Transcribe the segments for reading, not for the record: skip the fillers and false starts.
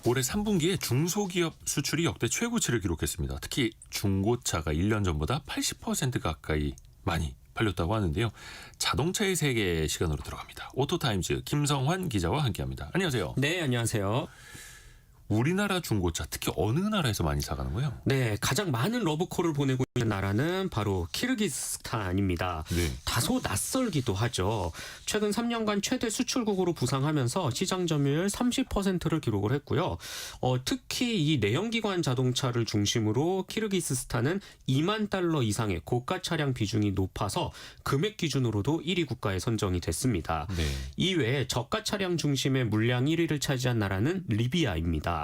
올해 3분기에 중소기업 수출이 역대 최고치를 기록했습니다. 특히 중고차가 1년 전보다 80% 가까이 많이 팔렸다고 하는데요. 자동차의 세계 시간으로 들어갑니다. 오토타임즈 김성환 기자와 함께합니다. 안녕하세요. 네, 안녕하세요. 우리나라 중고차 특히 어느 나라에서 많이 사가는 거예요? 네, 가장 많은 러브콜을 보내고 있는 나라는 바로 키르기스스탄입니다. 네. 다소 낯설기도 하죠. 최근 3년간 최대 수출국으로 부상하면서 시장 점유율 30%를 기록을 했고요. 특히 이 내연기관 자동차를 중심으로 키르기스스탄은 2만 달러 이상의 고가 차량 비중이 높아서 금액 기준으로도 1위 국가에 선정이 됐습니다. 네. 이외에 저가 차량 중심의 물량 1위를 차지한 나라는 리비아입니다.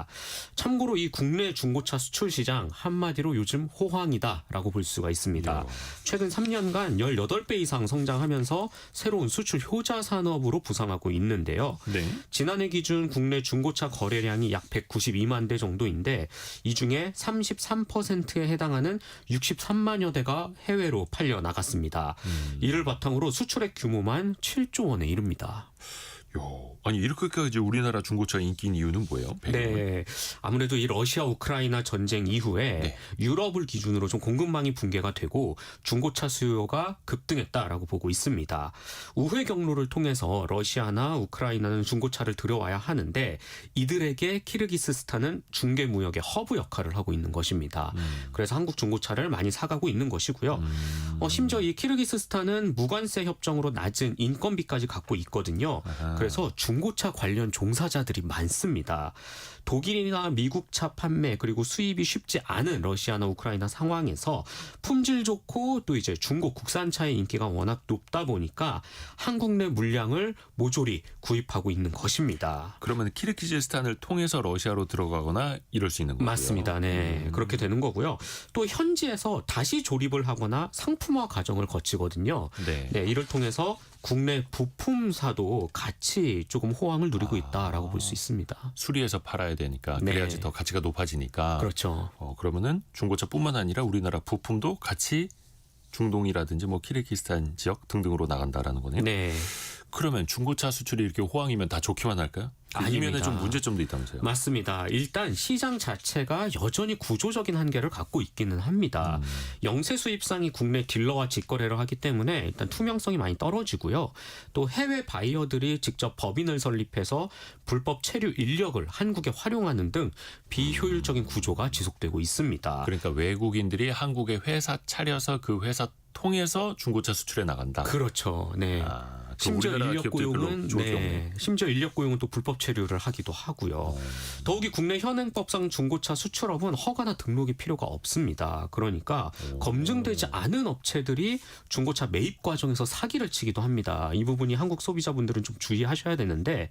참고로 이 국내 중고차 수출 시장 한마디로 요즘 호황이다라고 볼 수가 있습니다. 최근 3년간 18배 이상 성장하면서 새로운 수출 효자 산업으로 부상하고 있는데요. 네. 지난해 기준 국내 중고차 거래량이 약 192만 대 정도인데 이 중에 33%에 해당하는 63만여 대가 해외로 팔려 나갔습니다. 이를 바탕으로 수출액 규모만 7조 원에 이릅니다. 아니 이렇게까지 우리나라 중고차 인기인 이유는 뭐예요? 네, 아무래도 이 러시아 우크라이나 전쟁 이후에 네. 유럽을 기준으로 좀 공급망이 붕괴가 되고 중고차 수요가 급등했다라고 보고 있습니다. 우회 경로를 통해서 러시아나 우크라이나는 중고차를 들여와야 하는데 이들에게 키르기스스탄은 중개 무역의 허브 역할을 하고 있는 것입니다. 그래서 한국 중고차를 많이 사가고 있는 것이고요. 심지어 이 키르기스스탄은 무관세 협정으로 낮은 인건비까지 갖고 있거든요. 그래서 중고차 관련 종사자들이 많습니다. 독일이나 미국 차 판매 그리고 수입이 쉽지 않은 러시아나 우크라이나 상황에서 품질 좋고 또 이제 중고 국산차의 인기가 워낙 높다 보니까 한국 내 물량을 모조리 구입하고 있는 것입니다. 그러면 키르기즈스탄을 통해서 러시아로 들어가거나 이럴 수 있는 거고요. 맞습니다. 네, 그렇게 되는 거고요. 또 현지에서 다시 조립을 하거나 상품화 과정을 거치거든요. 네. 네, 이를 통해서 국내 부품사도 같이 조금 호황을 누리고 있다라고 볼 수 있습니다. 수리해서 팔아야 되니까 그래야지 네. 더 가치가 높아지니까. 그렇죠. 그러면은 중고차뿐만 아니라 우리나라 부품도 같이 중동이라든지 뭐 키르기스탄 지역 등등으로 나간다라는 거네요. 네. 그러면 중고차 수출이 이렇게 호황이면 다 좋기만 할까요? 아닙니다. 이면에 좀 문제점도 있다면서요. 맞습니다. 일단 시장 자체가 여전히 구조적인 한계를 갖고 있기는 합니다. 영세 수입상이 국내 딜러와 직거래를 하기 때문에 일단 투명성이 많이 떨어지고요. 또 해외 바이어들이 직접 법인을 설립해서 불법 체류 인력을 한국에 활용하는 등 비효율적인 구조가 지속되고 있습니다. 그러니까 외국인들이 한국에 회사 차려서 그 회사 통해서 중고차 수출에 나간다. 그렇죠. 네. 심지어 인력 고용은 심지어 인력 고용은 또 불법 체류를 하기도 하고요. 더욱이 국내 현행법상 중고차 수출업은 허가나 등록이 필요가 없습니다. 그러니까 검증되지 않은 업체들이 중고차 매입 과정에서 사기를 치기도 합니다. 이 부분이 한국 소비자분들은 좀 주의하셔야 되는데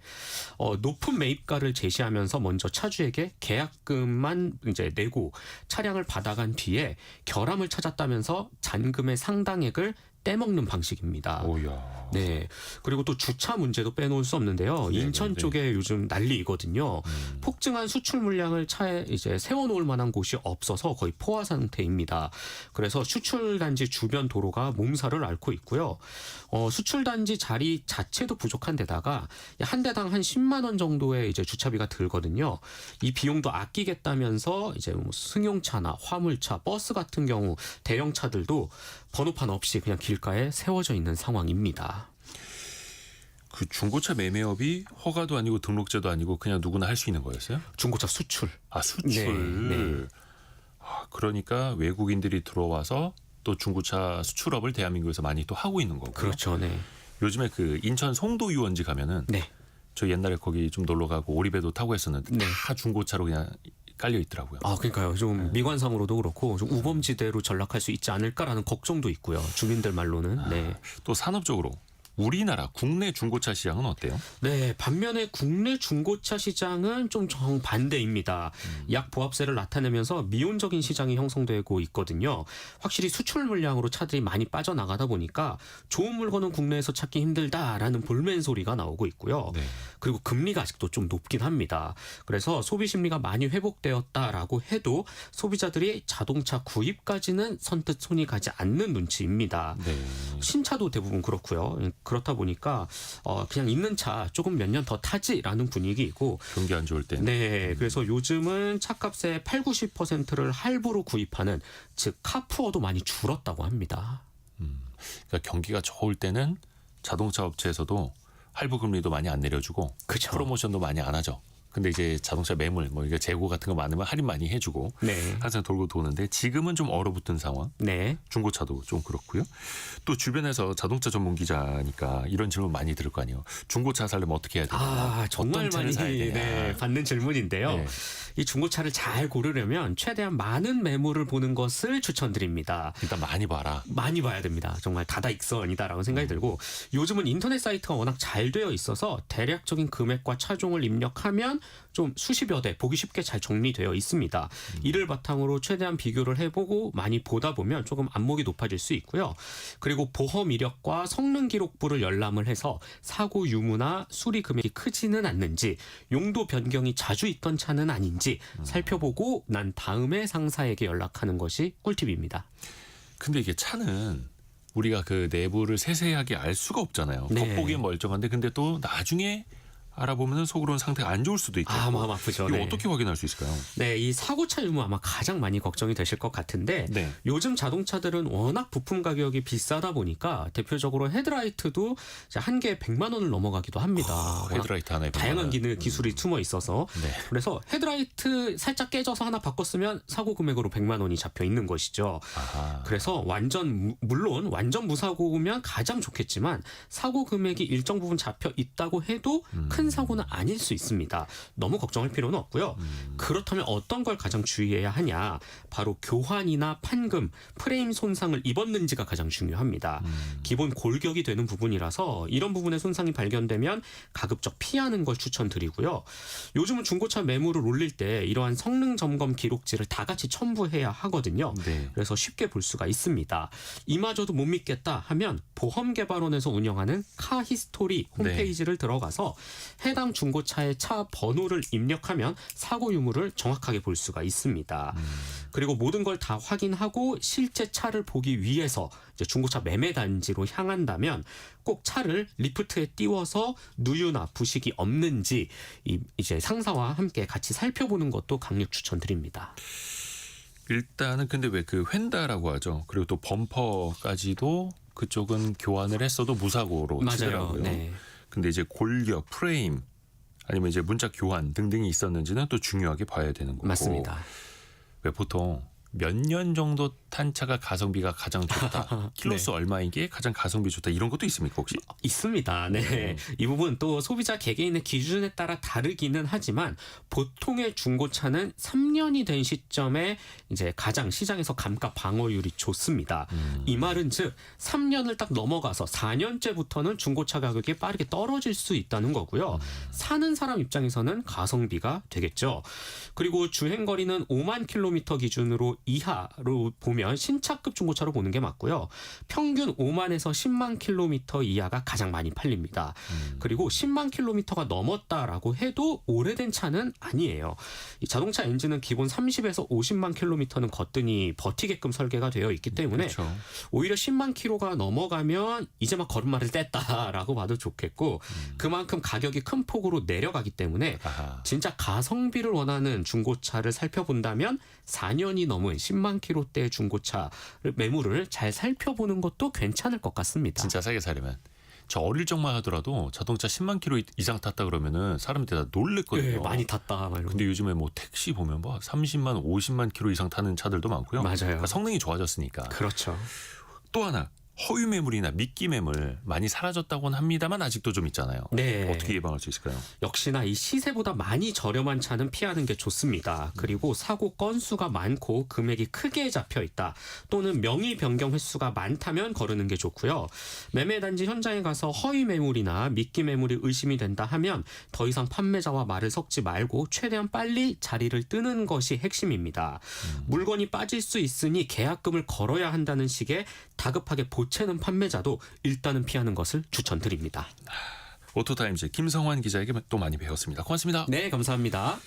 높은 매입가를 제시하면서 먼저 차주에게 계약금만 이제 내고 차량을 받아간 뒤에 결함을 찾았다면서 잔금의 상당액을 떼먹는 방식입니다. 오야. 네. 그리고 또 주차 문제도 빼놓을 수 없는데요. 인천 쪽에 요즘 난리이거든요. 폭증한 수출 물량을 차에 이제 세워놓을 만한 곳이 없어서 거의 포화 상태입니다. 그래서 수출단지 주변 도로가 몸살을 앓고 있고요. 수출단지 자리 자체도 부족한 데다가 한 대당 한 10만 원 정도의 이제 주차비가 들거든요. 이 비용도 아끼겠다면서 이제 뭐 승용차나 화물차, 버스 같은 경우 대형 차들도 번호판 없이 그냥 길가에 세워져 있는 상황입니다. 그 중고차 매매업이 허가도 아니고 등록제도 아니고 그냥 누구나 할 수 있는 거였어요? 중고차 수출. 수출. 네. 그러니까 외국인들이 들어와서 또 중고차 수출업을 대한민국에서 많이 또 하고 있는 거고요. 그렇죠. 네. 요즘에 그 인천 송도 유원지 가면은 네. 저 옛날에 거기 좀 놀러 가고 오리배도 타고 했었는데 네. 다 중고차로 그냥 깔려 있더라고요. 그러니까요. 좀 미관상으로도 그렇고 좀 우범지대로 전락할 수 있지 않을까라는 걱정도 있고요. 주민들 말로는. 네. 또 산업적으로 우리나라 국내 중고차 시장은 어때요? 네, 반면에 국내 중고차 시장은 좀 정반대입니다. 약보합세를 나타내면서 미온적인 시장이 형성되고 있거든요. 확실히 수출 물량으로 차들이 많이 빠져나가다 보니까 좋은 물건은 국내에서 찾기 힘들다라는 볼멘 소리가 나오고 있고요. 네. 그리고 금리가 아직도 좀 높긴 합니다. 그래서 소비 심리가 많이 회복되었다라고 해도 소비자들이 자동차 구입까지는 선뜻 손이 가지 않는 눈치입니다. 네. 신차도 대부분 그렇고요. 그렇다 보니까 그냥 있는 차 조금 몇 년 더 타지라는 분위기이고 경기 안 좋을 때. 네, 그래서 요즘은 차값의 80-90%를 할부로 구입하는 즉 카푸어도 많이 줄었다고 합니다. 그러니까 경기가 좋을 때는 자동차 업체에서도 할부 금리도 많이 안 내려주고 그쵸. 프로모션도 많이 안 하죠. 근데 이제 자동차 매물 뭐 이게 재고 같은 거 많으면 할인 많이 해주고 네. 항상 돌고 도는데 지금은 좀 얼어붙은 상황. 네. 중고차도 좀 그렇고요. 또 주변에서 자동차 전문 기자니까 이런 질문 많이 들을 거 아니에요. 중고차 살려면 어떻게 해야 되냐? 정말 어떤 차를 많이 사야 되냐? 받는 질문인데요. 네. 이 중고차를 잘 고르려면 최대한 많은 매물을 보는 것을 추천드립니다. 일단 많이 봐라. 많이 봐야 됩니다. 정말 다다익선이다라고 생각이 들고 요즘은 인터넷 사이트가 워낙 잘 되어 있어서 대략적인 금액과 차종을 입력하면 좀 수십여 대 보기 쉽게 잘 정리되어 있습니다. 이를 바탕으로 최대한 비교를 해보고 많이 보다 보면 조금 안목이 높아질 수 있고요. 그리고 보험 이력과 성능 기록부를 열람을 해서 사고 유무나 수리 금액이 크지는 않는지 용도 변경이 자주 있던 차는 아닌지 살펴보고 난 다음에 상사에게 연락하는 것이 꿀팁입니다. 근데 이게 차는 우리가 그 내부를 세세하게 알 수가 없잖아요. 네. 겉보기엔 멀쩡한데 근데 또 나중에 알아보면 속으로는 상태가 안 좋을 수도 있죠. 마음 아프죠. 이거 네. 어떻게 확인할 수 있을까요? 네, 이 사고차 유무 아마 가장 많이 걱정이 되실 것 같은데 네. 요즘 자동차들은 워낙 부품 가격이 비싸다 보니까 대표적으로 헤드라이트도 한 개에 100만 원을 넘어가기도 합니다. 워낙 헤드라이트 하나에 다양한 기술이 숨어 있어서 네. 그래서 헤드라이트 살짝 깨져서 하나 바꿨으면 사고 금액으로 100만 원이 잡혀 있는 것이죠. 아하. 그래서 물론 완전 무사고면 가장 좋겠지만 사고 금액이 일정 부분 잡혀 있다고 해도 큰 사고는 아닐 수 있습니다. 너무 걱정할 필요는 없고요. 그렇다면 어떤 걸 가장 주의해야 하냐? 바로 교환이나 판금, 프레임 손상을 입었는지가 가장 중요합니다. 기본 골격이 되는 부분이라서 이런 부분의 손상이 발견되면 가급적 피하는 걸 추천드리고요. 요즘은 중고차 매물을 올릴 때 이러한 성능 점검 기록지를 다 같이 첨부해야 하거든요. 네. 그래서 쉽게 볼 수가 있습니다. 이마저도 못 믿겠다 하면 보험개발원에서 운영하는 카히스토리 홈페이지를 들어가서 해당 중고차의 차 번호를 입력하면 사고 유무를 정확하게 볼 수가 있습니다. 그리고 모든 걸 다 확인하고 실제 차를 보기 위해서 이제 중고차 매매 단지로 향한다면 꼭 차를 리프트에 띄워서 누유나 부식이 없는지 이제 상사와 함께 같이 살펴보는 것도 강력 추천드립니다. 일단은 근데 왜 그 휀다라고 하죠. 그리고 또 범퍼까지도 그쪽은 교환을 했어도 무사고로 맞아요. 치더라고요. 네. 근데 이제 골격, 프레임 아니면 이제 문짝 교환 등등이 있었는지는 또 중요하게 봐야 되는 거고. 맞습니다. 왜 보통 몇 년 정도 탄 차가 가성비가 가장 좋다. 킬로수 얼마인 게 가장 가성비 좋다. 이런 것도 있습니까 혹시? 있습니다. 네. 이 부분 또 소비자 개개인의 기준에 따라 다르기는 하지만 보통의 중고차는 3년이 된 시점에 이제 가장 시장에서 감가 방어율이 좋습니다. 이 말은 즉 3년을 딱 넘어가서 4년째부터는 중고차 가격이 빠르게 떨어질 수 있다는 거고요. 사는 사람 입장에서는 가성비가 되겠죠. 그리고 주행 거리는 5만 킬로미터 기준으로 이하로 보면 신차급 중고차로 보는 게 맞고요. 평균 5만에서 10만 킬로미터 이하가 가장 많이 팔립니다. 그리고 10만 킬로미터가 넘었다라고 해도 오래된 차는 아니에요. 이 자동차 엔진은 기본 30에서 50만 킬로미터는 거뜬히 버티게끔 설계가 되어 있기 때문에 그렇죠. 오히려 10만 킬로가 넘어가면 이제 막 걸음마를 뗐다라고 봐도 좋겠고 그만큼 가격이 큰 폭으로 내려가기 때문에 아하. 진짜 가성비를 원하는 중고차를 살펴본다면 4년이 넘은 10만 킬로대의 중고차 매물을 잘 살펴보는 것도 괜찮을 것 같습니다. 진짜 싸게 사려면. 저 어릴 적만 하더라도 자동차 10만 킬로 이상 탔다 그러면은 사람들이 다 놀랬거든요. 네, 많이 탔다. 말로. 근데 요즘에 뭐 택시 보면 뭐 30만, 50만 킬로 이상 타는 차들도 많고요. 맞아요. 그러니까 성능이 좋아졌으니까. 그렇죠. 또 하나 허위 매물이나 미끼 매물 많이 사라졌다고는 합니다만 아직도 좀 있잖아요. 네. 어떻게 예방할 수 있을까요? 역시나 이 시세보다 많이 저렴한 차는 피하는 게 좋습니다. 그리고 사고 건수가 많고 금액이 크게 잡혀 있다. 또는 명의 변경 횟수가 많다면 거르는 게 좋고요. 매매단지 현장에 가서 허위 매물이나 미끼 매물이 의심이 된다 하면 더 이상 판매자와 말을 섞지 말고 최대한 빨리 자리를 뜨는 것이 핵심입니다. 물건이 빠질 수 있으니 계약금을 걸어야 한다는 식의 다급하게 보채는 판매자도 일단은 피하는 것을 추천드립니다. 오토타임즈 김성환 기자에게 또 많이 배웠습니다. 고맙습니다. 네, 감사합니다.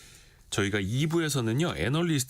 저희가 2부에서는요 애널리스트